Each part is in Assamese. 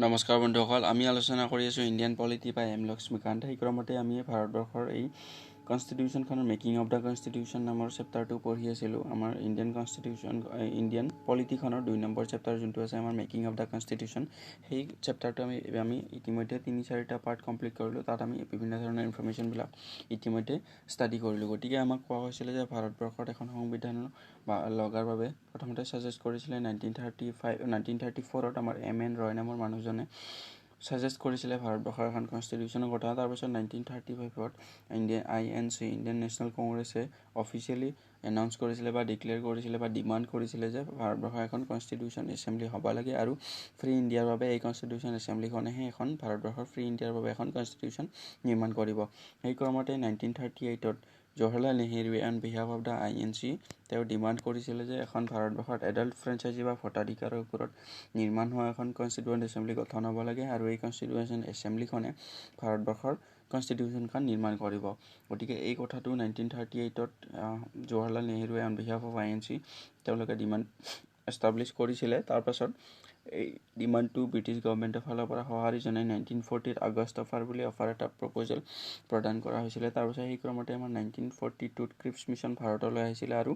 নমস্কাৰ বন্ধুসকল, আমি আলোচনা কৰি আছোঁ ইণ্ডিয়ান পলিটি বাই এম লক্ষ্মীকান্ত। সেই ক্ৰমতে আমি ভাৰতবৰ্ষৰ এই কনষ্টিটিউশ্যনখনৰ মেকিং অফ দ্য কনষ্টিটিউশ্যন নামৰ চেপ্টাৰটো পঢ়ি আছিলোঁ। আমাৰ ইণ্ডিয়ান পলিটিখনৰ 2 নম্বৰ চেপ্টাৰ যোনটো আছে আমাৰ মেকিং অফ দ্য কনষ্টিটিউশ্যন, সেই চেপ্টাৰটো আমি ইতিমধ্যে 3-4টা পাৰ্ট কমপ্লিট কৰিলোঁ। তাত আমি বিভিন্ন ধৰণৰ ইনফৰ্মেশ্যনবিলাক ইতিমধ্যে ষ্টাডি কৰিলোঁ। গতিকে আমাক কোৱা হৈছিলে যে ভাৰতবৰ্ষত এখন সংবিধান লগাৰ বাবে প্ৰথমতে ছাজেষ্ট কৰিছিলে 1934ত আমাৰ এন ৰয় নামৰ মানুহজনে ছাজেষ্ট কৰিছিলে ভাৰতবৰ্ষৰ এখন কনষ্টিটিউশ্যনৰ কথা। তাৰপিছত 1935ত ইণ্ডিয়ান নেশ্যনেল কংগ্ৰেছে অফিচিয়েলি এনাউন্স কৰিছিলে বা ডিক্লেয়াৰ কৰিছিলে বা ডিমাণ্ড কৰিছিলে যে ভাৰতবৰ্ষৰ এখন কনষ্টিটিউশ্যন এছেম্বলি হ'ব লাগে আৰু ফ্ৰী ইণ্ডিয়াৰ বাবে এই কনষ্টিটিউশ্যন এছেম্বলিখনেহে এখন ভাৰতবৰ্ষৰ ফ্ৰী ইণ্ডিয়াৰ বাবে এখন কনষ্টিটিউশ্যন নিৰ্মাণ কৰিব। সেই ক্ৰমতে 1938ত জৱাহৰলাল নেহৰুৱে on behalf of the INC তেওঁ ডিমাণ্ড কৰিছিলে যে এখন ভাৰতবৰ্ষত এডাল্ট ফ্ৰেঞ্চাইজি বা ভোটাধিকাৰৰ ওপৰত নিৰ্মাণ হোৱা এখন কনষ্টিটিউৱেণ্ট এছেম্বলি গঠন হ'ব লাগে আৰু এই কনষ্টিটিউশ্যন এছেম্বলিখনে ভাৰতবৰ্ষৰ কনষ্টিটিউশ্যনখন নিৰ্মাণ কৰিব। গতিকে এই কথাটো 1938ত জৱাহৰলাল নেহৰুৱে অন বিহাফ অফ INC তেওঁলোকে ডিমাণ্ড এষ্টাব্লিছ কৰিছিলে। তাৰপাছত এই ডিমাণ্ডটো ব্ৰিটিছ গভৰ্ণমেণ্টৰ ফালৰ পৰা সঁহাৰি জনাই 1940ত আগষ্ট বুলি অফাৰ এটা প্ৰপ'জেল প্ৰদান কৰা হৈছিলে। তাৰপিছত সেই ক্ৰমতে আমাৰ 1942ত ক্ৰিপছ মিছন ভাৰতলৈ আহিছিলে আৰু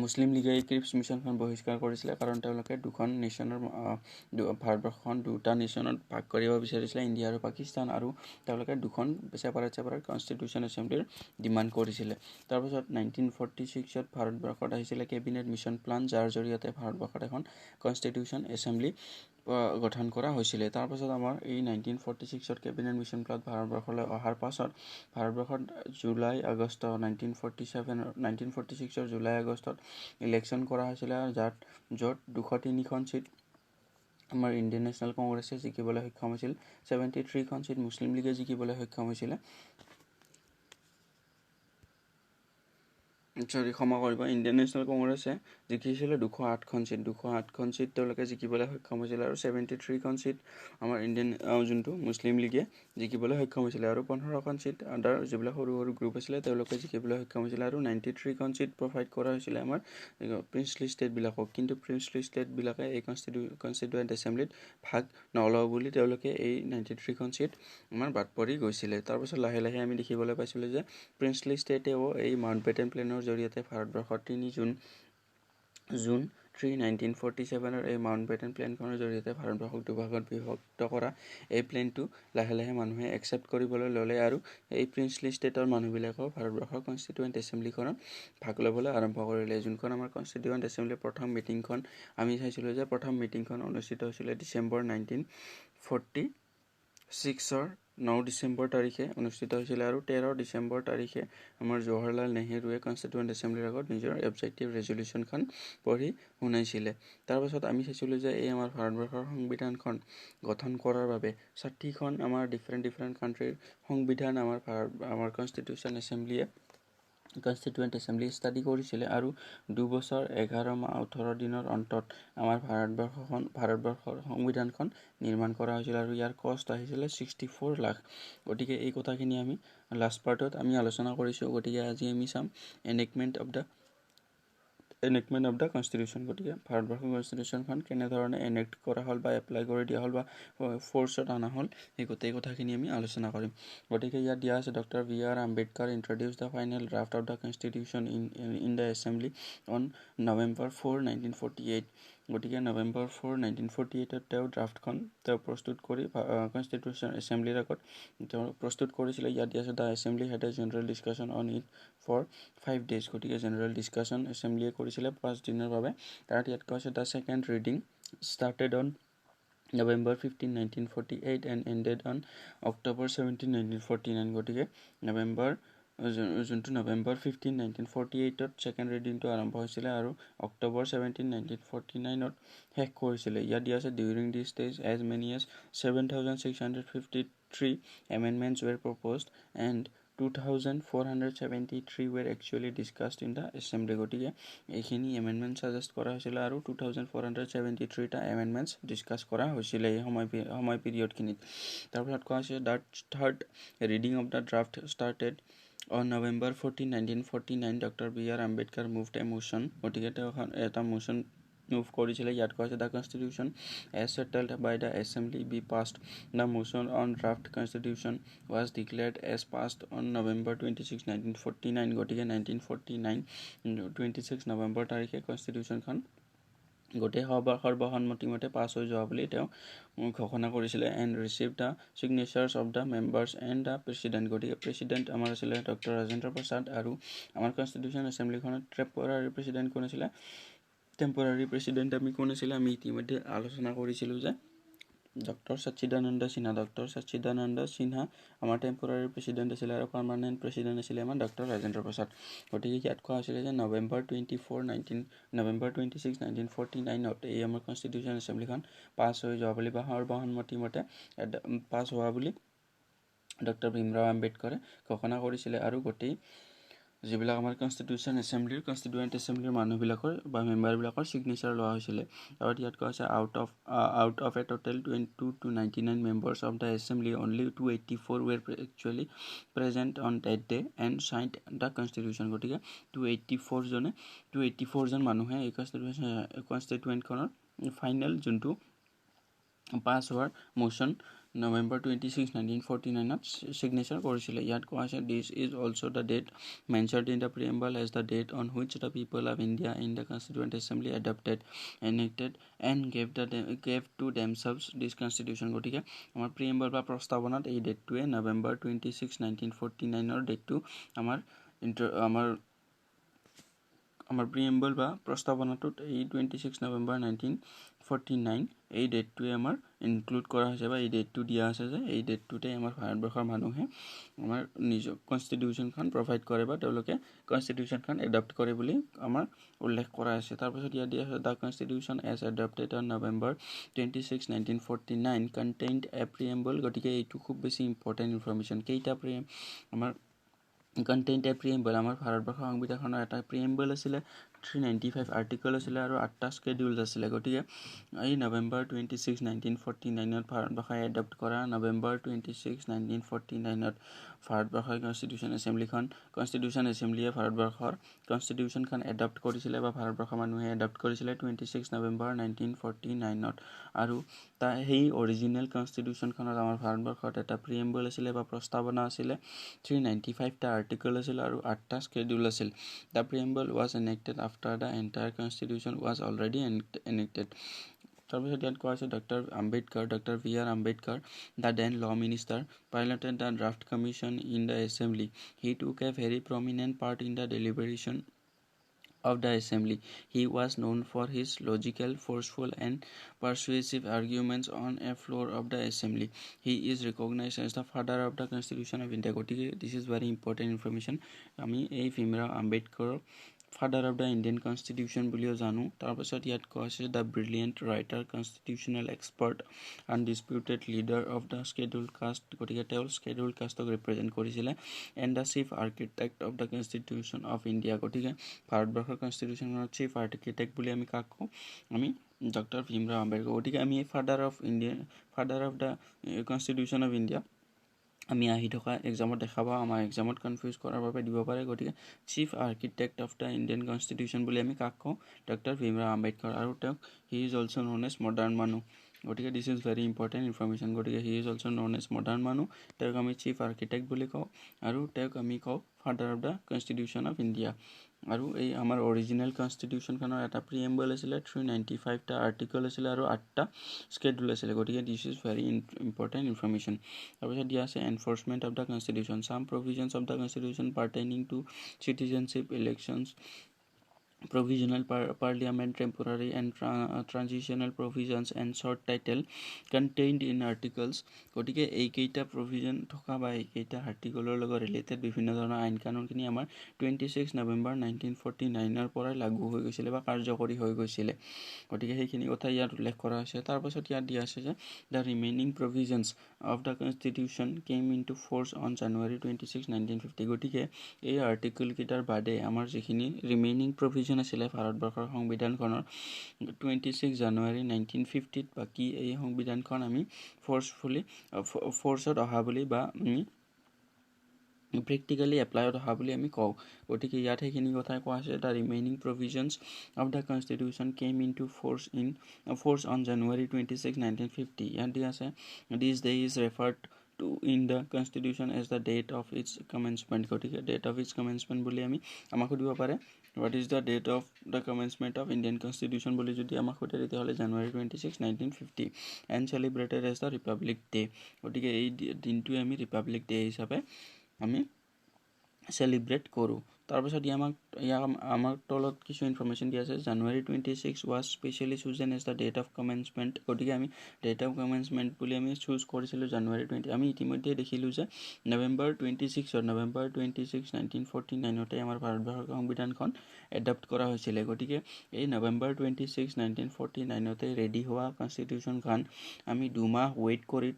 মুছলিম লীগে এই ক্ৰিপছ মিছনখন বহিষ্কাৰ কৰিছিলে, কাৰণ তেওঁলোকে ভাৰতবৰ্ষখন 2টা নেশ্যনত ভাগ কৰিব বিচাৰিছিলে, ইণ্ডিয়া আৰু পাকিস্তান, আৰু তেওঁলোকে 2খন ছেপাৰেট কনষ্টিটিউশ্যন এছেম্বলিৰ ডিমাণ্ড কৰিছিলে। তাৰপিছত 1946ত ভাৰতবৰ্ষত আহিছিলে কেবিনেট মিছন প্লান, যাৰ জৰিয়তে ভাৰতবৰ্ষত এখন কনষ্টিটিউশ্যন এছেম্বলি গঠন কৰা হৈছিলে। তাৰপাছত আমাৰ এই 1946ত কেবিনেট মিছন প্লান ভাৰতবৰ্ষলৈ অহাৰ পাছত ভাৰতবৰ্ষত 1946ৰ জুলাই আগষ্টত ইলেকশ্যন কৰা হৈছিলে, য'ত 203খন চিট আমাৰ ইণ্ডিয়ান নেশ্যনেল কংগ্ৰেছে জিকিবলৈ সক্ষম হৈছিল, 73খন চিট মুছলিম লীগে জিকিবলৈ সক্ষম হৈছিলে। ইণ্ডিয়ান নেশ্যনেল কংগ্ৰেছে জিকিছিলে 208খন চিট তেওঁলোকে জিকিবলৈ সক্ষম হৈছিলে আৰু 73খন চিট আমাৰ ইণ্ডিয়ান যোনটো মুছলিম লীগে জিকিবলৈ সক্ষম হৈছিলে আৰু 15খন চিট আদাৰ যিবিলাক সৰু সৰু গ্ৰুপ আছিলে তেওঁলোকে জিকিবলৈ সক্ষম হৈছিলে আৰু 93খন চিট প্ৰভাইড কৰা হৈছিলে আমাৰ প্ৰিন্সলি ষ্টেটবিলাকক। কিন্তু প্ৰিন্সলি ষ্টেটবিলাকে এই কনষ্টিটিউৱেণ্ট এছেম্বলিত ভাগ নলওঁ বুলি তেওঁলোকে এই 93খন চিট আমাৰ বাদ পৰি গৈছিলে। তাৰপাছত লাহে লাহে আমি দেখিবলৈ পাইছিলোঁ যে প্ৰিন্সলি ষ্টেটেও এই মাউণ্ট বেটেন প্লেনৰ জৰিয়তে ভাৰতবৰ্ষৰ 3 জুন 1947 এই মাউণ্ট বেটেন প্লেনখনৰ জৰিয়তে ভাৰতবৰ্ষক দুভাগত বিভক্ত কৰা এই প্লেনটো লাহে লাহে মানুহে একচেপ্ট কৰিবলৈ ল'লে আৰু এই প্ৰিন্সলি ষ্টেটৰ মানুহবিলাকেও ভাৰতবৰ্ষৰ কনষ্টিটিউৱেণ্ট এছেম্বলিখনত ভাগ ল'বলৈ আৰম্ভ কৰিলে। যোনখন আমাৰ কনষ্টিটিউৱেণ্ট এছেম্বলিৰ প্ৰথম মিটিংখন আমি চাইছিলোঁ যে প্ৰথম মিটিংখন অনুষ্ঠিত হৈছিলে ডিচেম্বৰ 1946ৰ 9 ডিচেম্বৰ তাৰিখে অনুষ্ঠিত হৈছিলে আৰু 13 ডিচেম্বৰ তাৰিখে আমাৰ জৱাহৰলাল নেহৰুৱে কনষ্টিটিউৱেণ্ট এছেম্বলিৰ আগত নিজৰ অবজেক্টিভ ৰেজলিউশ্যনখন পঢ়ি শুনাইছিলে। তাৰপাছত আমি চাইছিলোঁ যে এই আমাৰ ভাৰতবৰ্ষৰ সংবিধানখন গঠন কৰাৰ বাবে 60খন আমাৰ ডিফাৰেণ্ট কাণ্ট্ৰিৰ সংবিধান আমাৰ কনষ্টিটিউশ্যন কনষ্টিটিউৱেণ্ট এছেম্বলি ষ্টাডি কৰিছিলে আৰু 2 বছৰ 11 মাহ 18 দিনৰ অন্তত আমাৰ ভাৰতবৰ্ষৰ সংবিধানখন নিৰ্মাণ কৰা হৈছিল আৰু ইয়াৰ কষ্ট আহিছিলে 64 লাখ। গতিকে এই কথাখিনি আমি লাষ্ট পাৰ্টত আমি আলোচনা কৰিছোঁ। গতিকে আজি আমি চাম এনেক্টমেণ্ট অফ দ্য কনষ্টিটিউশ্যন। গতিকে ভাৰতবৰ্ষৰ কনষ্টিটিউশ্যনখন কেনেধৰণে এনেক্ট কৰা হ'ল বা এপ্লাই কৰি দিয়া হ'ল বা ফ'ৰ্চত অনা হ'ল সেই গোটেই কথাখিনি আমি আলোচনা কৰিম। গতিকে ইয়াত দিয়া আছে doctor B.R. Ambedkar introduce the final draft of the constitution in the assembly on November 4, 1948। গতিকে November 4, 1948ত তেওঁ ড্ৰাফ্টখন প্ৰস্তুত কৰি কনষ্টিটিউশ্যন এছেম্বলিৰ আগত তেওঁ প্ৰস্তুত কৰিছিলে। ইয়াত দিয়া আছে the assembly had a general discussion on it for 5 days। গতিকে জেনেৰেল ডিছকাশ্যন এছেম্বলিয়ে কৰিছিলে 5 দিনৰ বাবে। তাত ইয়াত কৈছে the second reading started on November 15, 1948 and ended on October 17, 1949। গতিকে November 15, 1948ত ছেকেণ্ড ৰিডিংটো আৰম্ভ হৈছিলে আৰু October 17, 1949ত শেষ কৰিছিলে। ইয়াত দিয়া আছে during this stage as many as 7,653 amendments were proposed and 2,473 were actually discussed in the assembly। গতিকে এইখিনি এমেণ্ডমেণ্ট ছাজেষ্ট কৰা হৈছিলে আৰু 2,473টা এমেণ্ডমেণ্টছ ডিছকাছ কৰা হৈছিলে এই সময় পিৰিয়ডখিনিত। তাৰপিছত কোৱা হৈছে the third reading of the draft started on November 14, 1949। Doctor B.R. Ambedkar moved a motion. গতিকে তেওঁ এটা মোশ্যন মুভ কৰিছিলে ইয়াত কোৱা আছে the constitution as settled by the assembly be passed the motion on draft constitution was declared as passed on November 26 1949 গতিকে 26 নৱেম্বৰ তাৰিখে কনষ্টিটিউশ্যনখন গোটেই সৰ্বসন্মতিমতে পাছ হৈ যোৱা বুলি তেওঁ ঘোষণা কৰিছিলে and receive the signatures of the members and the president গতিকে প্ৰেচিডেণ্ট আমাৰ আছিলে ডক্টৰ ৰাজেন্দ্ৰ প্ৰসাদ আৰু আমাৰ কনষ্টিটিউশ্যন এছেম্বলিখনত টেম্পৰাৰী প্ৰেচিডেণ্ট কোন আছিলে টেম্পৰাৰী প্ৰেচিডেণ্ট আমি কোন আছিলে আমি ইতিমধ্যে আলোচনা কৰিছিলোঁ যে ডক্টৰ সচ্চিদানন্দ সিনহা আমাৰ টেম্পৰাৰী প্ৰেচিডেণ্ট আছিলে আৰু পাৰ্মানেণ্ট প্ৰেচিডেণ্ট আছিলে আমাৰ ডক্টৰ ৰাজেন্দ্ৰ প্ৰসাদ গতিকে ইয়াত কোৱা হৈছিলে যে নৱেম্বৰ 26 1949 এই আমাৰ কনষ্টিটিউশ্যন এছেম্বলিখন পাছ হৈ যোৱা বুলি বা সৰ্বসন্মতিমতে পাছ হোৱা বুলি ডক্টৰ ভীমৰাও আম্বেদকাৰে ঘোষণা কৰিছিলে আৰু গোটেই যিবিলাক আমাৰ কনষ্টিটিউশ্যন কনষ্টিটিউৱেণ্ট এছেম্বলিৰ মানুহবিলাকৰ বা মেম্বাৰবিলাকৰ ছিগনেচাৰ লোৱা হৈছিলে আৰু ইয়াত কোৱা হৈছে out of a total 299 members of the assembly only 284 were actually present on that day and signed the constitution গতিকে 284 জন মানুহে এই কনষ্টিটুৱেণ্টখনৰ ফাইনেল যোনটো পাছ হোৱাৰ মোশ্যন নৱেম্বৰ 26 1949 ছিগনেচাৰ কৰিছিলে ইয়াত কোৱা হৈছে this is also' the date mentioned in the preamble as the date on which the people of India in the constituent assembly adopted enacted and gave to themselves this constitution গতিকে আমাৰ প্ৰিএম্বল বা প্ৰস্তাৱনাত এই ডেটটোৱে নৱেম্বৰ 26 1949 ডেটটো আমাৰ প্ৰিএম্বল বা প্ৰস্তাৱনাটোত এই 26 নৱেম্বৰ 1949 এই ডেটটোৱে আমাৰ ইনক্লুড কৰা হৈছে বা এই ডেটটো দিয়া আছে যে এই ডেটটোতে আমাৰ ভাৰতবৰ্ষৰ মানুহে আমাৰ নিজৰ কনষ্টিটিউশ্যনখন প্ৰভাইড কৰে বা তেওঁলোকে কনষ্টিটিউশ্যনখন এডপ্ট কৰে বুলি আমাৰ উল্লেখ কৰা আছে তাৰপিছত ইয়াত দিয়া আছে the constitution as adopted on November 26 1949 contained a preamble গতিকে এইটো খুব বেছি ইম্পৰ্টেণ্ট ইনফৰ্মেশ্যন কেইটা আমাৰ কণ্টেইনড এ প্ৰিএম্বল আমাৰ ভাৰতবৰ্ষৰ সংবিধানখনৰ এটা প্ৰিএম্বল আছিলে 395 আৰ্টিকল আছিলে আৰু 8টা স্কেডিউলছ আছিলে গতিকে এই নৱেম্বৰ 26 1949 ভাৰতবৰ্ষই এডপ্ট কৰা নৱেম্বৰ 26 1949 ভাৰতবৰ্ষৰ কনষ্টিটিউশ্যন এছেম্বলিয়ে ভাৰতবৰ্ষৰ কনষ্টিটিউশ্যনখন এডপ্ট কৰিছিলে বা ভাৰতবৰ্ষৰ মানুহে এডপ্ট কৰিছিলে 26 নৱেম্বৰ 1949 আৰু সেই অৰিজিনেল কনষ্টিটিউশ্যনখনত আমাৰ ভাৰতবৰ্ষত এটা প্ৰিএম্বল আছিলে বা প্ৰস্তাৱনা আছিলে 395টা আৰ্টিকল আছিল আৰু 8টা স্কেডিউল আছিল the preamble was enacted after the entire constitution was already enacted তাৰপিছত ইয়াত কোৱা হৈছে doctor B R Ambedkar the then law minister piloted the draft commission in the assembly he took a very prominent part in the deliberation of the assembly he was known for his logical forceful and persuasive arguments on a floor of the assembly he is recognized as the father of the constitution of India গতিকে this is very important information আমি এই ভীমৰাও আম্বেদকাৰৰ father of the Indian constitution বুলিও জানো তাৰপাছত ইয়াত কোৱা হৈছে the brilliant writer constitutional expert undisputed leader of the scheduled caste গতিকে তেওঁ স্কেডিউল কাষ্টক ৰিপ্ৰেজেণ্ট কৰিছিলে and the chief architect of the constitution of India গতিকে ভাৰতবৰ্ষৰ কনষ্টিটিউশ্যনৰ চিফ আৰ্কিটেক্ট বুলি আমি কাক কওঁ আমি ডক্টৰ ভীমৰাও আম্বেদকাৰ গতিকে আমি father of the constitution of India আমি আহি থকা এক্সামত দেখা পাওঁ আমাৰ এক্সামত কনফিউজ কৰাৰ বাবে দিব পাৰে গতিকে chief architect of the Indian constitution বুলি আমি কাক কওঁ ডক্টৰ ভীমৰাও আম্বেদকাৰ আৰু তেওঁক he is also' known as modern মানুহ গতিকে this is very important information গতিকে he is also' known as modern মানুহ তেওঁক আমি চিফ আৰ্কিটেক্ট বুলি কওঁ আৰু তেওঁক আমি কওঁ father of the constitution of India আৰু এই আমাৰ অৰিজিনেল কনষ্টিটিউশ্যনখনৰ এটা প্ৰিএম্বল আছিলে 395টা আৰ্টিকল আছিলে আৰু 8টা স্কেডিউল আছিলে গতিকে this is very important information তাৰপিছত দিয়া আছে enforcement of the constitution some provisions of the constitution pertaining to citizenship elections provisional parliament temporary and transitional provisions and short title contained in articles গতিকে এই কেইটা provision থকা বা এই কেইটা আৰ্টিকলৰ লগত ৰিলেটেড বিভিন্ন ধৰণৰ আইন কানুনখিনি আমাৰ 26 নৱেম্বৰ 1949 পৰাই লাগু হৈ গৈছিলে বা কাৰ্যকৰী হৈ গৈছিলে গতিকে সেইখিনি কথা ইয়াত উল্লেখ কৰা হৈছে তাৰপাছত ইয়াত দিয়া আছে যে the remaining provisions of the constitution came into force on January 26 1950 গতিকে এই আৰ্টিকল কেইটাৰ বাদে আমাৰ যিখিনি ৰিমেইনিং provision আছিলে ভাৰতবৰ্ষৰ সংবিধানখনৰ 26 জানুৱাৰী 1950 বাকি এই সংবিধানখন আমি ফ'ৰ্চত অহা বুলি বা প্ৰেক্টিকেলি এপ্লাইড অহা বুলি আমি কওঁ গতিকে ইয়াত সেইখিনি কথাই কোৱা আছে the remaining provisions of the constitution came into force on January 26, 1950 ইয়াত দিয়া আছে this day is referred to in the constitution as the date of its commencement গতিকে ডেট অফ ইটছ কমেঞ্চমেণ্ট বুলি আমি আমাক সুধিব পাৰে what is the date of the commencement of Indian constitution বুলি যদি আমাক সোধে তেতিয়াহ'লে January 26, 1950 and celebrated as the republic day গতিকে এই দিনটোৱে আমি ৰিপাব্লিক ডে হিচাপে আমি চেলিব্ৰেট কৰোঁ তাৰপিছত আমাৰ তলত কিছু ইনফৰ্মেশ্যন দিয়া আছে January 26 was specially chosen as the date of commencement গতিকে আমি ডেট অফ কমেঞ্চমেণ্ট বুলি আমি চুজ কৰিছিলোঁ জানুৱাৰী 20 আমি ইতিমধ্যে দেখিলোঁ যে নৱেম্বৰ 26, 1949 আমাৰ ভাৰতবৰ্ষৰ সংবিধানখন এডপ্ট কৰা হৈছিলে গতিকে এই নৱেম্বৰ 26, 1949 ৰেডি হোৱা কনষ্টিটিউশ্যনখন আমি দুমাহ ৱেইট কৰি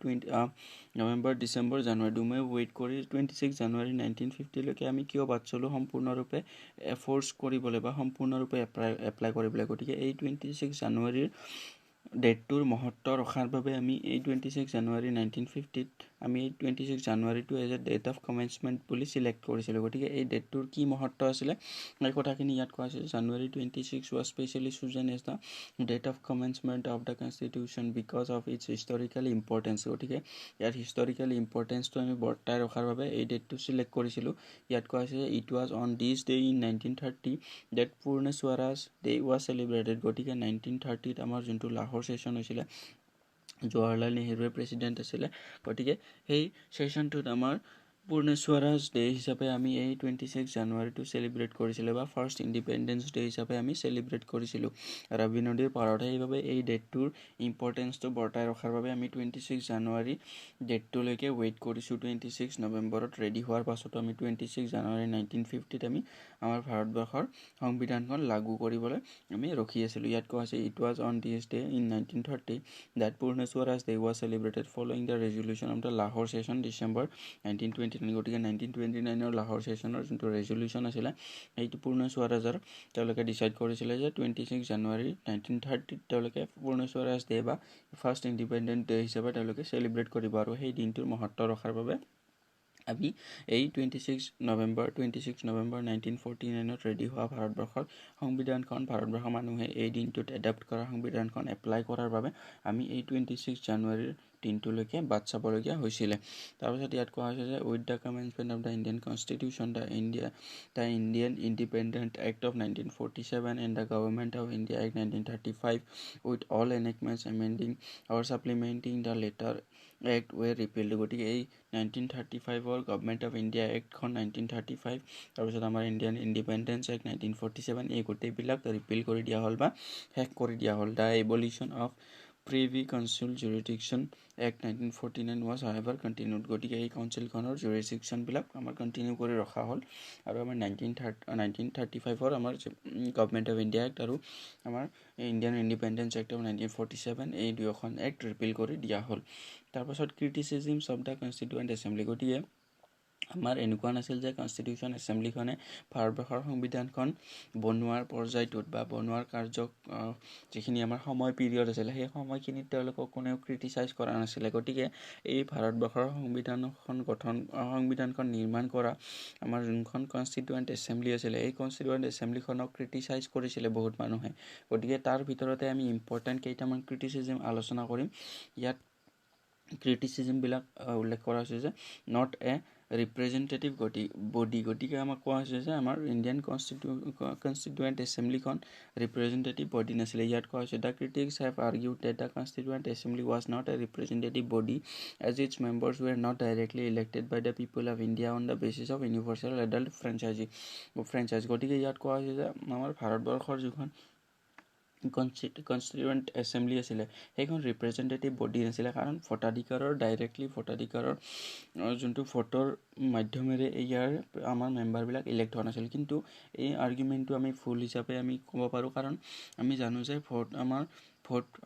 নৱেম্বৰ ডিচেম্বৰ জানুৱাৰী দুমাহ ৱেইট কৰি 26 জানুৱাৰী 1950লৈকে আমি কিয় বাদ চলোঁ সম্পূৰ্ণৰূপে ফ'ৰ্চ কৰিবলৈ বা সম্পূৰ্ণৰূপে এপ্লাই কৰিবলৈ গতিকে এই 26 জানুৱাৰীৰ ডেটটোৰ মহত্ব ৰখাৰ বাবে আমি এই 26 জানুৱাৰী 1950ত আমি এই 26 জানুৱাৰীটো এজ এ ডেট অফ কমেঞ্চমেণ্ট বুলি চিলেক্ট কৰিছিলোঁ গতিকে এই ডেটটোৰ কি মহত্ব আছিলে এই কথাখিনি ইয়াত কোৱা হৈছে January 26 was specially chosen as the date of commencement of the constitution because of its historical importance গতিকে ইয়াত হিষ্টৰিকেল ইম্পৰ্টেঞ্চটো আমি বৰ্তাই ৰখাৰ বাবে এই ডেটটো চিলেক্ট কৰিছিলোঁ ইয়াত কোৱা হৈছে it was on this day in 1930 date Purna Swaraj day was celebrated গতিকে 1930ত আমাৰ যোনটো লাহোৰ ছেশ্যন হৈছিলে জৱাহৰলাল নেহৰুৱে প্ৰেছিডেণ্ট আছিলে গতিকে সেই ছেশ্যনটোত আমাৰ পূৰ্ণ স্বৰাজ ডে হিচাপে আমি এই 26 জানুৱাৰীটো চেলিব্ৰেট কৰিছিলোঁ বা ফাৰ্ষ্ট ইণ্ডিপেণ্ডেঞ্চ ডে হিচাপে আমি চেলিব্ৰেট কৰিছিলোঁ ৰাবি নদীৰ পাৰত সেইবাবে এই ডেটটোৰ ইম্পৰ্টেঞ্চটো বৰ্তাই ৰখাৰ বাবে আমি 26 জানুৱাৰী ডেটটোলৈকে ৱেইট কৰিছোঁ 26 নৱেম্বৰত ৰেডি হোৱাৰ পাছতো আমি 26 জানুৱাৰী 1950ত আমি আমাৰ ভাৰতবৰ্ষৰ সংবিধানখন লাগু কৰিবলৈ আমি ৰখি আছিলোঁ ইয়াত কোৱা হৈছে it was on this day in 1930 that Purna Swaraj Day was celebrated following the resolution of the Lahore session December 1929 গতিকে 1929 লাহোৰ ছেশ্যনৰ যোনটো ৰেজলিউশ্যন আছিলে এইটো পূৰ্ণ স্বৰাজৰ তেওঁলোকে ডিচাইড কৰিছিলে যে 26 জানুৱাৰী 1930 তেওঁলোকে পূৰ্ণ স্বৰাজ ডে বা ফাৰ্ষ্ট ইণ্ডিপেণ্ডেণ্ট ডে হিচাপে তেওঁলোকে চেলিব্ৰেট কৰিব আৰু সেই দিনটোৰ মহত্ব ৰখাৰ বাবে আমি এই 26 নৱেম্বৰ 1949ত ৰেডি হোৱা ভাৰতবৰ্ষৰ সংবিধানখন ভাৰতবৰ্ষৰ মানুহে এই দিনটোত এডপ্ট কৰা সংবিধানখন এপ্লাই কৰাৰ বাবে আমি এই 26 জানুৱাৰীৰ দিনটোলৈকে বাট চাবলগীয়া হৈছিলে তাৰপিছত ইয়াত কোৱা হৈছে যে with the commencement of the Indian constitution the Indian independent act of 1947 and the government of India act 1935 with all enactments amending or supplementing the latter act were repealed গতিকে এই 1935 গভৰ্ণমেণ্ট অফ ইণ্ডিয়া এক্টখন 1935 তাৰপিছত আমাৰ ইণ্ডিয়ান ইণ্ডিপেণ্ডেঞ্চ এক্ট 1947 এই গোটেইবিলাক ৰিপিল কৰি দিয়া হ'ল বা শেষ কৰি দিয়া হ'ল the abolition of privy council jurisdiction act 1949 was however continued গতিকে এই কাউন্সিলখনৰ জুৰিডিকশ্যনবিলাক আমাৰ কণ্টিনিউ কৰি ৰখা হ'ল আৰু আমাৰ 1935 আমাৰ গভৰ্ণমেণ্ট অফ ইণ্ডিয়া এক্ট আৰু আমাৰ ইণ্ডিয়ান ইণ্ডিপেণ্ডেঞ্চ এক্ট অফ 1947 এই দুয়োখন এক্ট ৰিপিল কৰি দিয়া হ'ল তাৰপাছত ক্ৰিটিচিজিমছ অফ দ্য কনষ্টিটিউৱেণ্ট এছেম্বলি গতিকে আমাৰ এনেকুৱা নাছিল যে কনষ্টিটিউশ্যন এছেম্বলিখনে ভাৰতবৰ্ষৰ সংবিধানখন বনোৱাৰ পৰ্যায়টোত বা বনোৱাৰ যিখিনি আমাৰ সময় পিৰিয়ড আছিলে সেই সময়খিনিত তেওঁলোকক কোনেও ক্ৰিটিচাইজ কৰা নাছিলে গতিকে এই ভাৰতবৰ্ষৰ সংবিধানখন নিৰ্মাণ কৰা আমাৰ যোনখন কনষ্টিটিউৱেণ্ট এছেম্বলি আছিলে এই কনষ্টিটিউৱেণ্ট এছেম্বলিখনক ক্ৰিটিচাইজ কৰিছিলে বহুত মানুহে গতিকে তাৰ ভিতৰতে আমি ইম্পৰ্টেণ্ট কেইটামান ক্ৰিটিচিজিম আলোচনা কৰিম ইয়াত ক্ৰিটিচিজিমবিলাক উল্লেখ কৰা হৈছে যে নট এ ৰিপ্ৰেজেণ্টেটিভ বডি গতিকে আমাক কোৱা হৈছে যে আমাৰ ইণ্ডিয়ান কনষ্টিটিউৱেণ্ট এছেম্বলিখন ৰিপ্ৰেজেণ্টেটিভ বডি নাছিলে ইয়াত কোৱা হৈছে the critics have argued that the constituent assembly was not a representative body as its members were not directly elected by the people of India on the basis of universal adult franchise গতিকে ইয়াত কোৱা হৈছে যে আমাৰ ভাৰতবৰ্ষৰ যিখন কনষ্টিটিউৱেণ্ট এছেম্বলি আছিলে সেইখন ৰিপ্ৰেজেণ্টেটিভ বডি নাছিলে কাৰণ ভোটাধিকাৰৰ যোনটো ভোটৰ মাধ্যমেৰে ইয়াৰ আমাৰ মেম্বাৰবিলাক ইলেক্ট হোৱা নাছিল কিন্তু এই আৰ্গুমেণ্টটো আমি ভুল হিচাপে আমি ক'ব পাৰোঁ কাৰণ আমি জানো যে ভোট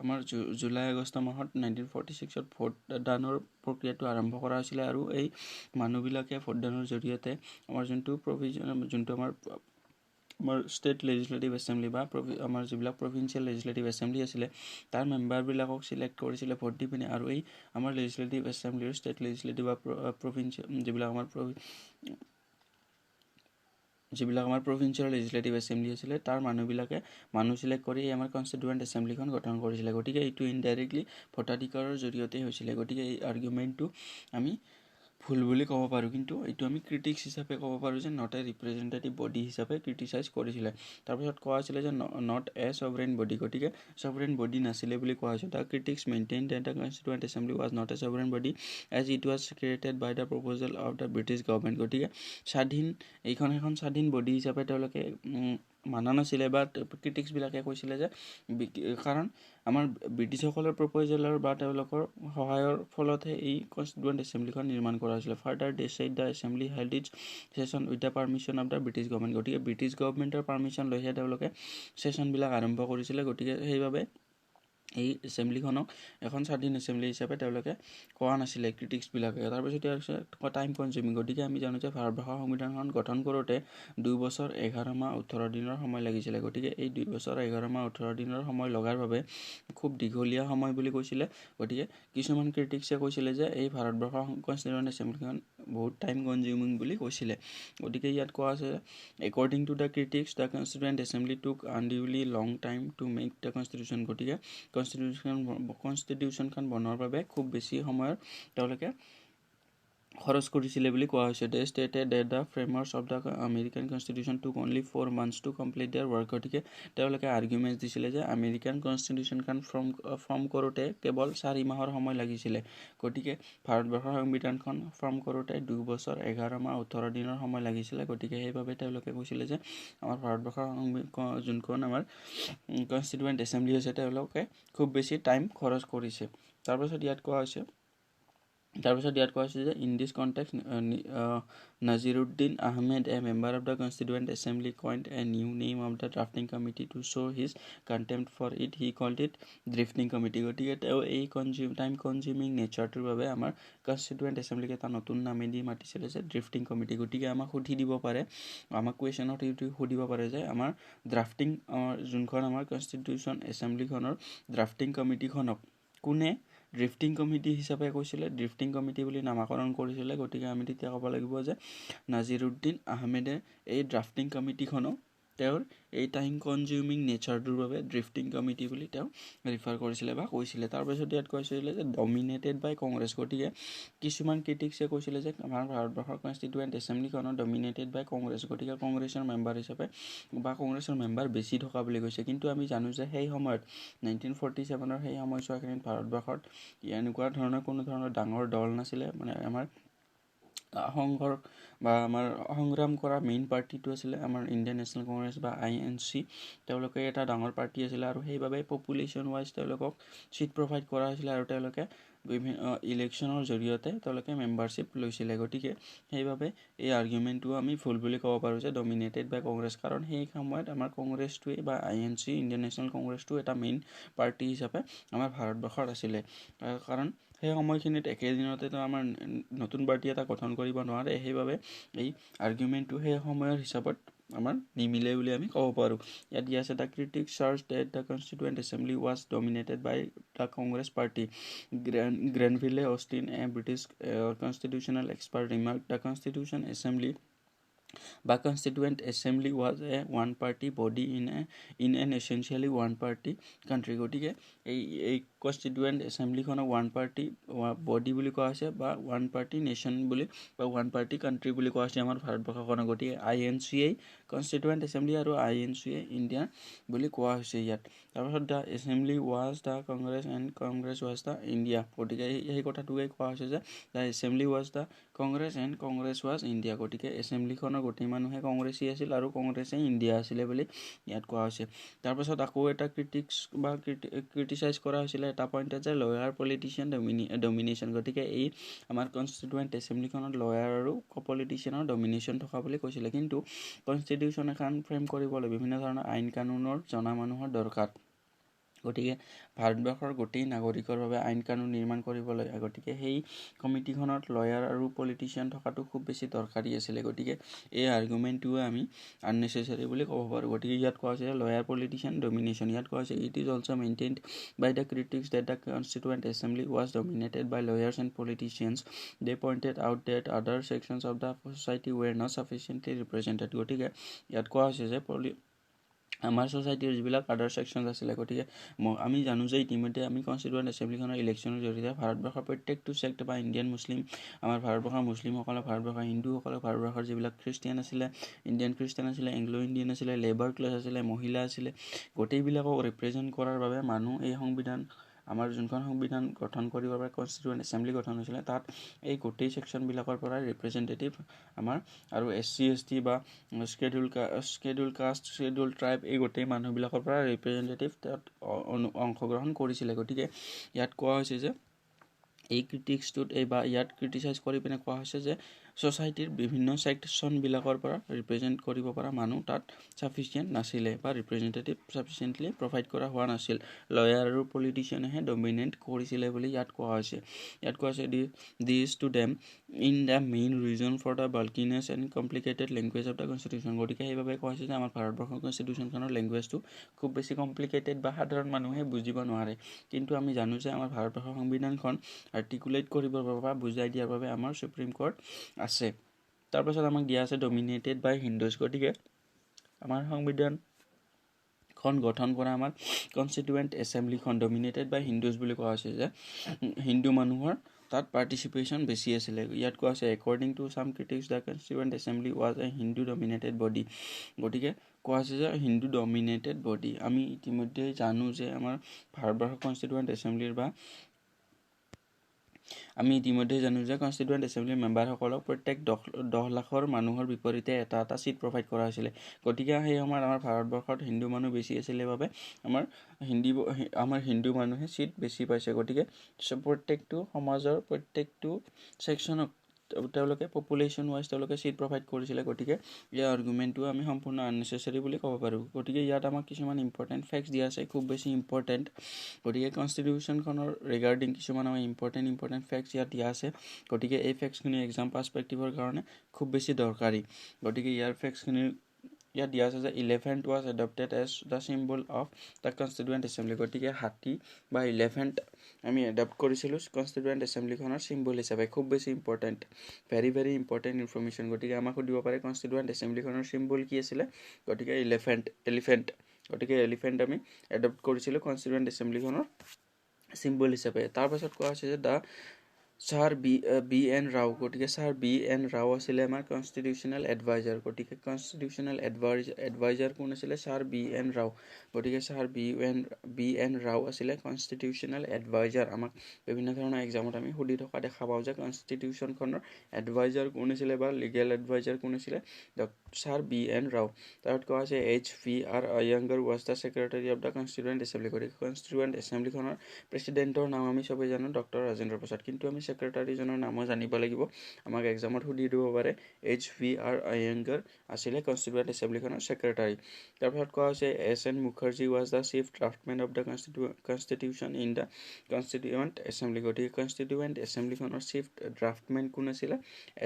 আমাৰ জুলাই আগষ্ট মাহত 1946ত ভোটদানৰ প্ৰক্ৰিয়াটো আৰম্ভ কৰা হৈছিলে আৰু এই মানুহবিলাকে ভোটদানৰ জৰিয়তে আমাৰ যোনটো আমাৰ আমাৰ ষ্টেট লেজিসলেটিভ এছেম্বলি বা আমাৰ যিবিলাক প্ৰভিঞ্চিয়েল লেজিসলেটিভ এছেম্বলি আছিলে তাৰ মেম্বাৰবিলাকক চিলেক্ট কৰিছিলে ভোট দি পিনে আৰু এই আমাৰ লেজিসলেটিভ এছেম্বলিৰ ষ্টেট লেজিসলেটিভ বা প্ৰভিঞ্চিয়েল যিবিলাক আমাৰ প্ৰভিঞ্চিয়েল লেজিসলেটিভ এছেম্বলি আছিলে তাৰ মানুহ চিলেক্ট কৰি আমাৰ কনষ্টিটিউৱেণ্ট এছেম্বলিখন গঠন কৰিছিলে গতিকে এইটো ইনডাইৰেক্টলি ভোটাধিকাৰৰ জৰিয়তে হৈছিলে গতিকে এই আৰ্গুমেণ্টটো আমি ভুল বুলি ক'ব পাৰোঁ কিন্তু এইটো আমি ক্ৰিটিক্স হিচাপে ক'ব পাৰোঁ যে নট এ ৰিপ্ৰেজেণ্টেটিভ বডি হিচাপে ক্ৰিটিচাইজ কৰিছিলে তাৰপিছত কোৱা হৈছিলে যে নট এ ছভৰেইন বডি গতিকে ছভৰেইন বডি নাছিলে বুলি কোৱা হৈছিল the critics maintain that the constituent assembly was not a sovereign body as it was created by the proposal of the British government গতিকে এইখন এখন স্বাধীন বডি হিচাপে তেওঁলোকে মানা নাছিলে বা ক্ৰিটিক্সবিলাকে কৈছিলে যে কাৰণ আমাৰ ব্ৰিটিছসকলৰ প্ৰপ'জেলৰ বা তেওঁলোকৰ সহায়ৰ ফলতহে এই কনষ্টিটিউৱেণ্ট এছেম্বলিখন নিৰ্মাণ কৰা হৈছিলে further they said the assembly held its session with the permission of the British government গতিকে ব্ৰিটিছ গভৰ্ণমেণ্টৰ পাৰ্মিশ্যন লৈহে তেওঁলোকে ছেছনবিলাক আৰম্ভ কৰিছিলে গতিকে সেইবাবে এই এছেম্বলিখনক এখন স্বাধীন এছেম্বলি হিচাপে তেওঁলোকে কোৱা নাছিলে ক্ৰিটিক্সবিলাকে তাৰপিছত টাইম কনজিউমিং গতিকে আমি জানো যে ভাৰতবৰ্ষৰ সংবিধানখন গঠন কৰোঁতে 2 বছৰ 11 মাহ 18 দিনৰ সময় লাগিছিলে গতিকে এই 2 বছৰ 11 মাহ 18 দিনৰ সময় লগাৰ বাবে খুব দীঘলীয়া সময় বুলি কৈছিলে গতিকে কিছুমান ক্ৰিটিক্সে কৈছিলে যে এই ভাৰতবৰ্ষৰ কনষ্টিটিউৱেণ্ট এছেম্বলিখন বহুত টাইম কনজিউমিং বুলি কৈছিলে গতিকে ইয়াত কোৱা আছে according to the critics the constituent assembly took unduly long time to make the constitution গতিকে কনষ্টিটিউশ্যনখন বনোৱাৰ বাবে খুব বেছি সময়ৰ তেওঁলোকে খৰচ কৰিছিলে বুলি কোৱা হৈছে they stated that the framers of the American constitution took only 4 months to complete their work গতিকে তেওঁলোকে আৰ্গুমেণ্টছ দিছিলে যে আমেৰিকান কনষ্টিটিউশ্যনখন ফৰ্ম কৰোঁতে কেৱল 4 মাহৰ সময় লাগিছিলে গতিকে ভাৰতবৰ্ষৰ সংবিধানখন ফৰ্ম কৰোঁতে 2 বছৰ 11 মাহ 18 দিনৰ সময় লাগিছিলে গতিকে সেইবাবে তেওঁলোকে কৈছিলে যে আমাৰ ভাৰতবৰ্ষৰ যোনখন আমাৰ কনষ্টিটিউৱেণ্ট এছেম্বলি হৈছে তেওঁলোকে খুব বেছি টাইম খৰচ কৰিছে তাৰপিছত ইয়াত কোৱা হৈছে যে in this context Naziruddin Ahmed a member of the constituent assembly coined a new name of the drafting committee to show' his contempt for it he called it drifting committee গতিকে তেওঁ এই টাইম কনজিউমিং নেচাৰটোৰ বাবে আমাৰ কনষ্টিটিউৱেণ্ট এছেম্বলিক এটা নতুন নামেদি মাতিছিলে যে ড্ৰিফটিং কমিটি গতিকে আমাক কুৱেশ্যনত সুধিব পাৰে যে আমাৰ ড্ৰাফটিং যোনখন আমাৰ কনষ্টিটিউশ্যন এছেম্বলিখনৰ ড্ৰাফটিং কমিটিখনক কোনে ড্ৰিফটিং কমিটি হিচাপে কৈছিলে ড্ৰিফটিং কমিটি বুলি নামাকৰণ কৰিছিলে গতিকে আমি তেতিয়া ক'ব লাগিব যে নাজিৰুদ্দিন আহমেদে এই ড্ৰাফটিং কমিটিখনক তেওঁৰ এই টাইম কনজিউমিং নেচাৰটোৰ বাবে ড্ৰিফটিং কমিটি বুলি তেওঁ ৰিফাৰ কৰিছিলে বা কৈছিলে তাৰপিছত ইয়াত কৈছিলে যে ডমিনেটেড বাই কংগ্ৰেছ গতিকে কিছুমান ক্ৰিটিক্সে কৈছিলে যে আমাৰ ভাৰতবৰ্ষৰ কনষ্টিটিউৱেণ্ট এছেম্বলিখনৰ ডমিনেটেড বাই কংগ্ৰেছ গতিকে কংগ্ৰেছৰ মেম্বাৰ হিচাপে বা কংগ্ৰেছৰ মেম্বাৰ বেছি থকা বুলি কৈছে কিন্তু আমি জানো যে সেই সময়ত 1947 সেই সময়ছোৱাখিনিত ভাৰতবৰ্ষত এনেকুৱা ধৰণৰ কোনো ধৰণৰ ডাঙৰ দল নাছিলে মানে আমাৰ সংগ্ৰাম কৰা মেইন পাৰ্টিটো আছিলে আমাৰ ইণ্ডিয়ান নেশ্যনেল কংগ্ৰেছ বা INC তেওঁলোকে এটা ডাঙৰ পাৰ্টি আছিলে আৰু সেইবাবে পপুলেশ্যন ৱাইজ তেওঁলোকক চিট প্ৰভাইড কৰা হৈছিলে আৰু তেওঁলোকে বিভিন্ন ইলেকশ্যনৰ জৰিয়তে তেওঁলোকে মেম্বাৰশ্বিপ লৈছিলে গতিকে সেইবাবে এই আৰ্গুমেণ্টটো আমি ভুল বুলি ক'ব পাৰোঁ যে ডমিনেটেড বাই কংগ্ৰেছ কাৰণ সেই সময়ত আমাৰ কংগ্ৰেছটোৱে বা INC ইণ্ডিয়ান নেশ্যনেল কংগ্ৰেছটো এটা মেইন পাৰ্টি হিচাপে আমাৰ ভাৰতবৰ্ষত আছিলে কাৰণ সেই সময়খিনিত একেদিনতেতো আমাৰ নতুন পাৰ্টি এটা গঠন কৰিব নোৱাৰে সেইবাবে এই আৰ্গুমেণ্টটো সেই সময়ৰ হিচাপত আমাৰ নিমিলে বুলি আমি ক'ব পাৰোঁ ইয়াত দিয়া আছে the critics charge that the constituent assembly was dominated by the Congress party Granville Austin a British constitutional expert remark the constitution assembly বা constituent assembly was a one party body in an essentially one party country গতিকে এই কনষ্টিটিউৱেণ্ট এছেম্বলিখনক ওৱান পাৰ্টি বডি বুলি কোৱা হৈছে বা ওৱান পাৰ্টি নেশ্যন বুলি বা ওৱান পাৰ্টি কাণ্ট্ৰি বুলি কোৱা হৈছে আমাৰ ভাৰতবৰ্ষখনক গতিকে INC কনষ্টিটিউৱেণ্ট এছেম্বলি আৰু INC ইণ্ডিয়া বুলি কোৱা হৈছে ইয়াত তাৰপিছত the assembly was the Congress and Congress was the India গতিকে সেই কথাটোকে কোৱা হৈছে যে the assembly was the Congress and Congress was India গতিকে এছেম্বলিখনৰ গোটেই মানুহে কংগ্ৰেছী আছিল আৰু কংগ্ৰেছে ইণ্ডিয়া আছিলে বুলি ইয়াত কোৱা হৈছে তাৰপাছত আকৌ এটা ক্ৰিটিচাইজ কৰা হৈছিলে এটা পইণ্টত যে লয়াৰ পলিটিচিয়ান ডমিনেশ্যন গতিকে এই আমাৰ কনষ্টিটিউৱেণ্ট এছেম্বলিখনত লয়াৰ আৰু পলিটিচিয়ানৰ ডমিনেশ্যন থকা বুলি কৈছিলে কিন্তু কনষ্টিটিউশ্যন এখন ফ্ৰেম কৰিবলৈ বিভিন্ন ধৰণৰ আইন কানুনৰ জনা মানুহৰ দৰকাৰ গতিকে ভাৰতবৰ্ষৰ গোটেই নাগৰিকৰ বাবে আইন কানুন নিৰ্মাণ কৰিবলৈ গতিকে সেই কমিটিখনত লয়াৰ আৰু পলিটিচিয়ান থকাটো খুব বেছি দৰকাৰী আছিলে। গতিকে এই আৰ্গুমেণ্টটোৱে আমি আননেচেচাৰী বুলি ক'ব পাৰোঁ। গতিকে ইয়াত কোৱা হৈছে লয়াৰ পলিটিচিয়ান ডমিনেশ্যন। ইয়াত কোৱা হৈছে it is also' maintained by the critics that the constituent assembly was dominated by lawyers and politicians. They pointed out that other sections of the society were not sufficiently represented. গতিকে ইয়াত কোৱা হৈছে যে আমাৰ ছ'চাইটিৰ যিবিলাক আদাৰ ছেকশ্যনছ আছিলে, গতিকে আমি জানো যে ইতিমধ্যে আমি কনষ্টিটুৱেণ্ট এছেম্বলিখনৰ ইলেকশ্যনৰ জৰিয়তে ভাৰতবৰ্ষৰ প্ৰত্যেকটো ছেক্ট বা ইণ্ডিয়ান মুছলিম, আমাৰ ভাৰতবৰ্ষৰ মুছলিমসকলে, ভাৰতবৰ্ষৰ হিন্দুসকলে, ভাৰতবৰ্ষৰ যিবিলাক খ্ৰীষ্টিয়ান আছিলে, ইণ্ডিয়ান খ্ৰীষ্টিয়ান আছিলে, এংলো ইণ্ডিয়ান আছিলে, লেবাৰ ক্লাছ আছিলে, মহিলা আছিলে, গোটেইবিলাকক ৰিপ্ৰেজেণ্ট কৰাৰ বাবে মানুহ এই সংবিধান, আমাৰ যোনখন সংবিধান গঠন কৰিবৰ বাবে কনষ্টিটুৱেণ্ট এছেম্বলি গঠন হৈছিলে, তাত এই গোটেই ছেকশ্যনবিলাকৰ পৰা ৰিপ্ৰেজেণ্টেটিভ আমাৰ আৰু SC/ST বা স্কেডিউল কাষ্ট, স্কেডিউল ট্ৰাইব এই গোটেই মানুহবিলাকৰ পৰা ৰিপ্ৰেজেণ্টেটিভ তাত অংশগ্ৰহণ কৰিছিলে। গতিকে ইয়াত কোৱা হৈছে যে এই ক্ৰিটিক্সটোত বা ইয়াত ক্ৰিটিচাইজ কৰি পিনে কোৱা হৈছে যে ছ'চাইটিৰ বিভিন্ন ছেকশ্যনবিলাকৰ পৰা ৰিপ্ৰেজেণ্ট কৰিব পৰা মানুহ তাত ছাফিচিয়েণ্ট নাছিলে বা ৰিপ্ৰেজেণ্টেটিভ ছাফিচিয়েণ্টলি প্ৰভাইড কৰা হোৱা নাছিল। লয়াৰ আৰু পলিটিচিয়ানেহে ডমিনেট কৰিছিলে বুলি ইয়াত কোৱা হৈছে। ইয়াত কোৱা হৈছে this to them in the main reason for the bulkiness and complicated language of the constitution. গতিকে সেইবাবে কোৱা হৈছে যে আমাৰ ভাৰতবৰ্ষৰ কনষ্টিটিউশ্যনখনৰ লেংগুৱেজটো খুব বেছি কমপ্লিকেটেড বা সাধাৰণ মানুহে বুজিব নোৱাৰে। কিন্তু আমি জানো যে আমাৰ ভাৰতবৰ্ষৰ সংবিধানখন আৰ্টিকুলেট কৰিবৰ বাবে বা বুজাই দিয়াৰ বাবে আমাৰ সুপ্ৰিম কোৰ্ট আছে। তাৰপাছত আমাক দিয়া আছে ডমিনেটেড বাই হিন্দুজ। গতিকে আমাৰ সংবিধানখন গঠন কৰা আমাৰ কনষ্টিটুৱেণ্ট এছেম্বলিখন ডমিনেটেড বাই হিন্দুজ বুলি কোৱা হৈছে যে হিন্দু মানুহৰ তাত পাৰ্টিচিপেশ্যন বেছি আছিলে। ইয়াত কোৱা হৈছে according to some critics the constituent assembly was a Hindu dominated body. গতিকে কোৱা হৈছে যে হিন্দু ডমিনেটেড বডি। আমি ইতিমধ্যে জানো যে আমাৰ ভাৰতবৰ্ষৰ কনষ্টিটুৱেণ্ট এছেম্বলিৰ আমি ইতিমধ্যে জানো যে কনষ্টিটুৱেণ্ট এছেম্বলিৰ মেম্বাৰসকলক প্ৰত্যেক 10 লাখৰ মানুহৰ বিপৰীতে এটা ছিট প্ৰভাইড কৰা হৈছিলে। গতিকে সেই সময়ত আমাৰ ভাৰতবৰ্ষত হিন্দু মানুহ বেছি আছিলে বাবে আমাৰ হিন্দু মানুহে ছিট বেছি পাইছে। গতিকে প্ৰত্যেকটো সমাজৰ প্ৰত্যেকটো ছেকশ্যনক তেওঁলোকে পপুলেশ্যন ৱাইজ তেওঁলোকে ছিট প্ৰভাইড কৰিছিলে। গতিকে এই আৰ্গুমেণ্টটো আমি সম্পূৰ্ণ আননেচেচাৰী বুলি ক'ব পাৰোঁ। গতিকে ইয়াত আমাক কিছুমান ইম্পৰ্টেণ্ট ফেক্টছ দিয়া আছে, খুব বেছি ইম্পৰ্টেণ্ট। গতিকে কনষ্টিটিউশ্যনখনৰ ৰিগাৰ্ডিং কিছুমান আমাৰ ইম্পৰ্টেণ্ট ফেক্টছ ইয়াত দিয়া আছে। গতিকে এই ফেক্টছখিনি এক্সাম পাৰ্চপেক্টিভৰ কাৰণে খুব বেছি দৰকাৰী। গতিকে ইয়াৰ ফেক্টছখিনি ইয়াত দিয়া আছে যে elephant was adopted as the symbol of the constituent assembly. গতিকে হাতী বা ইলেফেণ্ট আমি এডপ্ট কৰিছিলোঁ কনষ্টিটুৱেণ্ট এছেম্বলিখনৰ চিম্বল হিচাপে। খুব বেছি important, very very important information. গতিকে আমাক সুধিব পাৰে কনষ্টিটুৱেণ্ট এছেম্বলিখনৰ চিম্বল কি আছিলে। গতিকে এলিফেণ্ট। গতিকে এলিফেণ্ট আমি এডপ্ট কৰিছিলোঁ কনষ্টিটুৱেণ্ট এছেম্বলিখনৰ চিম্বল হিচাপে। তাৰপাছত কোৱা হৈছে যে ছাৰ বি এন ৰাও। গতিকে ছাৰ বি এন ৰাও আছিলে আমাৰ কনষ্টিটিউশ্যনেল এডভাইজাৰ। গতিকে কনষ্টিটিউশ্যনেল এডভাইজাৰ কোন আছিলে? Sir B N Rau. গতিকে ছাৰ বি এন ৰাও আছিলে কনষ্টিটিউশ্যনেল এডভাইজাৰ। আমাক বিভিন্ন ধৰণৰ এক্সামত আমি সুধি থকা দেখা পাওঁ যে কনষ্টিটিউশ্যনখনৰ এডভাইজাৰ কোন আছিলে বা লিগেল এডভাইজাৰ কোন আছিলে? Sir B N Rau. তাৰপিছত কোৱা হৈছে H.V.R. Ayyangar was the secretary of the constituent assembly. গতিকে কনষ্টিটুৱেণ্ট এছেম্বলিখনৰ প্ৰেচিডেণ্টৰ নাম আমি চবেই জানো ডক্টৰ ৰাজেন্দ্ৰ প্ৰসাদ, কিন্তু আমি ছেক্ৰেটাৰীজনৰ নামো জানিব লাগিব। আমাক এক্সামত সুধি দিব পাৰে। H.V.R. আয়াংগাৰ আছিলে কনষ্টিটুৱেণ্ট এছেম্বলিখনৰ ছেক্ৰেটাৰী। তাৰপিছত কোৱা হৈছে S.N. Mukherjee was the chief draftsmen of the constitution in the constituent assembly. গতিকে কনষ্টিটুৱেণ্ট এছেম্বলিখনৰ চিফ ড্ৰাফ্টমেন কোন আছিলে?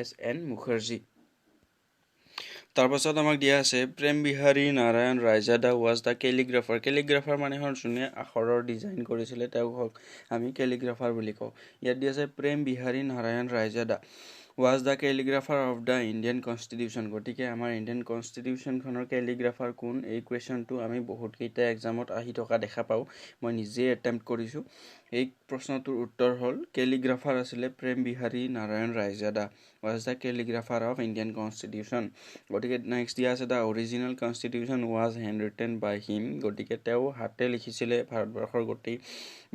S.N. মুখাৰ্জী। তাৰপাছত আমাক দিয়া আছে Prem Bihari Narayan Raizada was the calligrapher. Calligrapher মানে হ'ল যোনে আখৰৰ ডিজাইন কৰিছিলে, তেওঁক আমি কেলিগ্ৰাফাৰ বুলি কওঁ। ইয়াত দিয়া আছে Prem Bihari Narayan Raizada was the calligrapher of the Indian constitution. গতিকে আমাৰ ইণ্ডিয়ান কনষ্টিটিউশ্যনখনৰ কেলিগ্ৰাফাৰ কোন? এই কুৱেশ্যনটো আমি বহুতকেইটা এক্সামত আহি থকা দেখা পাওঁ। মই নিজেই এটেম্প্ট কৰিছোঁ। এই প্ৰশ্নটোৰ উত্তৰ হ'ল কেলিগ্ৰাফাৰ আছিলে Prem Bihari Narayan Raizada was the calligrapher of Indian constitution. গতিকে নেক্সট দিয়া আছে the original constitution was hand written by him. গতিকে তেওঁ হাতে লিখিছিলে ভাৰতবৰ্ষৰ গোটেই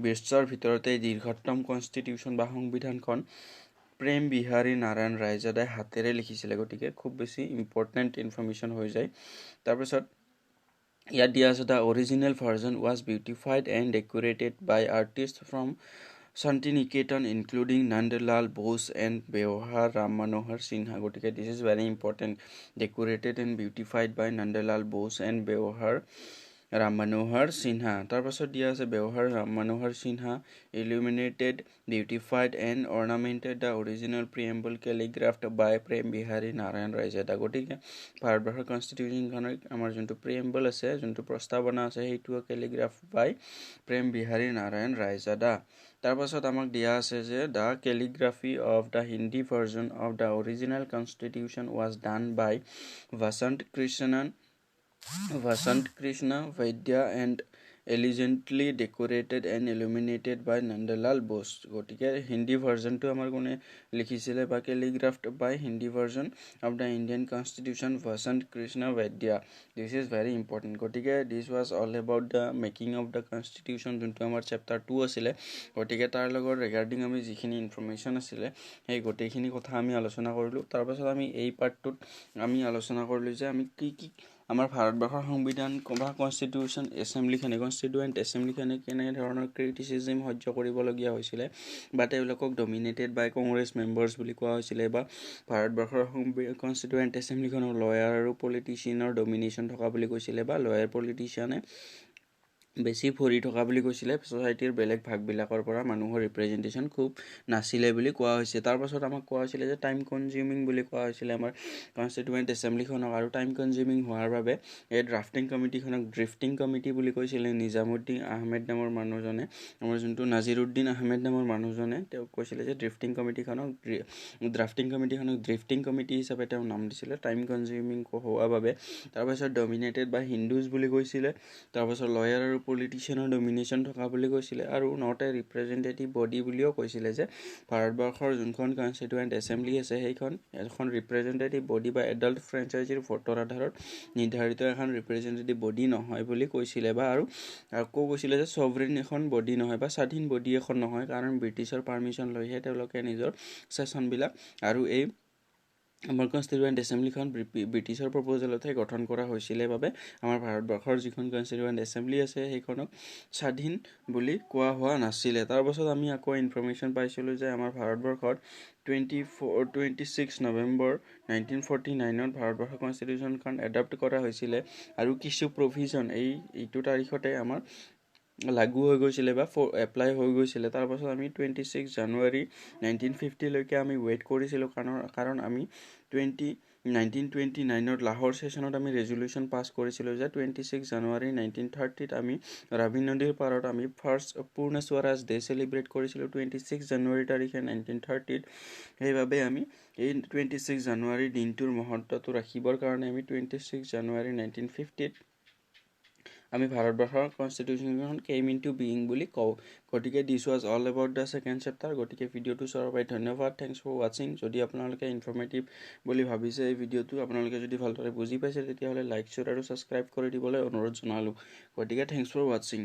বিশ্বৰ ভিতৰতে দীৰ্ঘতম কনষ্টিটিউশ্যন বা সংবিধানখন প্ৰেম বিহাৰী নাৰায়ণ ৰায়জাদাই হাতেৰে লিখিছিলে। গতিকে খুব বেছি ইম্পৰ্টেণ্ট ইনফৰ্মেশ্যন হৈ যায়। তাৰপিছত ইয়াত দিয়া আছে the original version was beautified and decorated by artist from Shantiniketan including Nandalal Bose and Beohar Ram Manohar Sinha. গতিকে this is very important. Decorated and beautified by Nandalal Bose and Beohar Ram Manohar Sinha. তাৰপাছত দিয়া আছে ব্যৱহাৰ Ram Manohar Sinha illuminated, beautified and ornamented the original preamble calligraphed by Prem Bihari Narayan Raizada. গতিকে ভাৰতবৰ্ষৰ কনষ্টিটিউশ্যনখনৰ আমাৰ যোনটো প্ৰিএম্বল আছে, যোনটো প্ৰস্তাৱনা আছে, সেইটো কেলিগ্ৰাফ বাই প্ৰেম বিহাৰী নাৰায়ণ ৰায়জাদা। তাৰপাছত আমাক দিয়া আছে যে the calligraphy of the Hindi version of the original constitution was done by Vasant Krishna Vaidya and elegantly decorated and illuminated by Nandalal Bose. গতিকে হিন্দী ভাৰ্জনটো আমাৰ কোনে লিখিছিলে বা calligraphed by Hindi version of the Indian constitution Vasant Krishna Vaidya. This is very important. গতিকে this was all about the making of the constitution, যোনটো আমাৰ চেপ্টাৰ 2 আছিলে। গতিকে তাৰ লগত ৰিগাৰ্ডিং আমি যিখিনি ইনফৰ্মেশ্যন আছিলে সেই গোটেইখিনি কথা আমি আলোচনা কৰিলোঁ। তাৰপাছত আমি এই পাৰ্টটোত আমি আলোচনা কৰিলোঁ যে আমি কি আমাৰ ভাৰতবৰ্ষৰ সংবিধান বা কনষ্টিটিউশ্যন কনষ্টিটিউৱেণ্ট এছেম্বলিখনে কেনেধৰণৰ ক্ৰিটিচিজিম সহ্য কৰিবলগীয়া হৈছিলে বা তেওঁলোকক ডমিনেটেড বাই কংগ্ৰেছ মেম্বাৰ্ছ বুলি কোৱা হৈছিলে, বা ভাৰতবৰ্ষৰ কনষ্টিটিউৱেণ্ট এছেম্বলিখনৰ লয়াৰ আৰু পলিটিচিয়ানৰ ডমিনেশ্যন থকা বুলি কৈছিলে, বা লয়াৰ পলিটিচিয়ানে বেছি ভৰি থকা বুলি কৈছিলে। ছ'চাইটিৰ বেলেগ ভাগবিলাকৰ পৰা মানুহৰ ৰিপ্ৰেজেণ্টেশ্যন খুব নাছিলে বুলি কোৱা হৈছে। তাৰপাছত আমাক কোৱা হৈছিলে যে টাইম কনজিউমিং বুলি কোৱা হৈছিলে আমাৰ কনষ্টিটিউৱেণ্ট এছেম্বলিখনক, আৰু টাইম কনজিউমিং হোৱাৰ বাবে এই ড্ৰাফটিং কমিটিখনক ড্ৰিফটিং কমিটি বুলি কৈছিলে নিজামুদ্দিন আহমেদ নামৰ মানুহজনে। আমাৰ যোনটো নাজিৰুদ্দিন আহমেদ নামৰ মানুহজনে তেওঁক কৈছিলে যে ড্ৰাফটিং কমিটিখনক ড্ৰিফটিং কমিটি হিচাপে তেওঁ নাম দিছিলে টাইম কনজিউমিং হোৱাৰ বাবে। তাৰপাছত ডমিনেটেড বাই হিন্দুজ বুলি কৈছিলে। তাৰপাছত লয়াৰ আৰু পলিটিচিয়ানৰ ডমিনেশ্যন থকা বুলি কৈছিলে, আৰু নট এ ৰিপ্ৰেজেণ্টেটিভ বডি বুলিও কৈছিলে যে ভাৰতবৰ্ষৰ যোনখন কনষ্টিটিউৱেণ্ট এছেম্বলি আছে সেইখন এখন ৰিপ্ৰেজেণ্টেটিভ বডি বা এডাল্ট ফ্ৰেঞ্চাইজিৰ ভোটৰ আধাৰত নিৰ্ধাৰিত এখন ৰিপ্ৰেজেণ্টেটিভ বডি নহয় বুলি কৈছিলে, বা আৰু আকৌ কৈছিলে যে ছভৰেইন এখন বডি নহয় বা স্বাধীন বডি এখন নহয়, কাৰণ ব্ৰিটিছৰ পাৰ্মিশ্যন লৈহে তেওঁলোকে নিজৰ ছেছনবিলাক, আৰু এই আমাৰ কনষ্টিটিউৱেণ্ট এছেম্বলিখন ব্ৰিটিছৰ প্ৰপ'জেলতহে গঠন কৰা হৈছিলে বাবে আমাৰ ভাৰতবৰ্ষৰ যিখন কনষ্টিটিউৱেণ্ট এছেম্বলি আছে সেইখনক স্বাধীন বুলি কোৱা হোৱা নাছিলে। তাৰপাছত আমি আকৌ ইনফৰ্মেশ্যন পাইছিলোঁ যে আমাৰ ভাৰতবৰ্ষত 26 নৱেম্বৰ 1949 ভাৰতবৰ্ষৰ কনষ্টিটিউশ্যনখন এডপ্ট কৰা হৈছিলে, আৰু কিছু প্ৰভিজন এইটো তাৰিখতে আমাৰ লাগু হৈ গৈছিলে বা এপ্লাই হৈ গৈছিলে। তাৰপাছত আমি 26 জানুৱাৰী 1950লৈকে আমি ৱেইট কৰিছিলোঁ, কাৰণ আমি 1929 লাহোৰ ছেশ্যনত আমি ৰেজুলিউশ্যন পাছ কৰিছিলোঁ যে 26 জানুৱাৰী 1930 আমি ৰাভি নদীৰ পাৰত আমি ফাৰ্ষ্ট পূৰ্ণ স্বৰাজ ডে চেলিব্ৰেট কৰিছিলোঁ 26 জানুৱাৰী তাৰিখে 1930। সেইবাবে আমি এই 26 জানুৱাৰী দিনটোৰ মহত্বটো ৰাখিবৰ কাৰণে আমি 26 জানুৱাৰী 1950 আমি ভাৰতবৰ্ষৰ কনষ্টিটিউশ্যনখন কেম ইন টু বিইং বুলি কওঁ। গতিকে this was all about the second chapter. গতিকে ভিডিঅ'টো চোৱাৰ বাবে ধন্যবাদ। থেংকছ ফৰ ৱাচিং। যদি আপোনালোকে ইনফৰ্মেটিভ বুলি ভাবিছে এই ভিডিঅ'টো, আপোনালোকে যদি ভালদৰে বুজি পাইছে, তেতিয়াহ'লে লাইক, শ্বেয়াৰ আৰু ছাবস্ক্ৰাইব কৰি দিবলৈ অনুৰোধ জনালোঁ। গতিকে থেংকছ ফৰ ৱাচিং।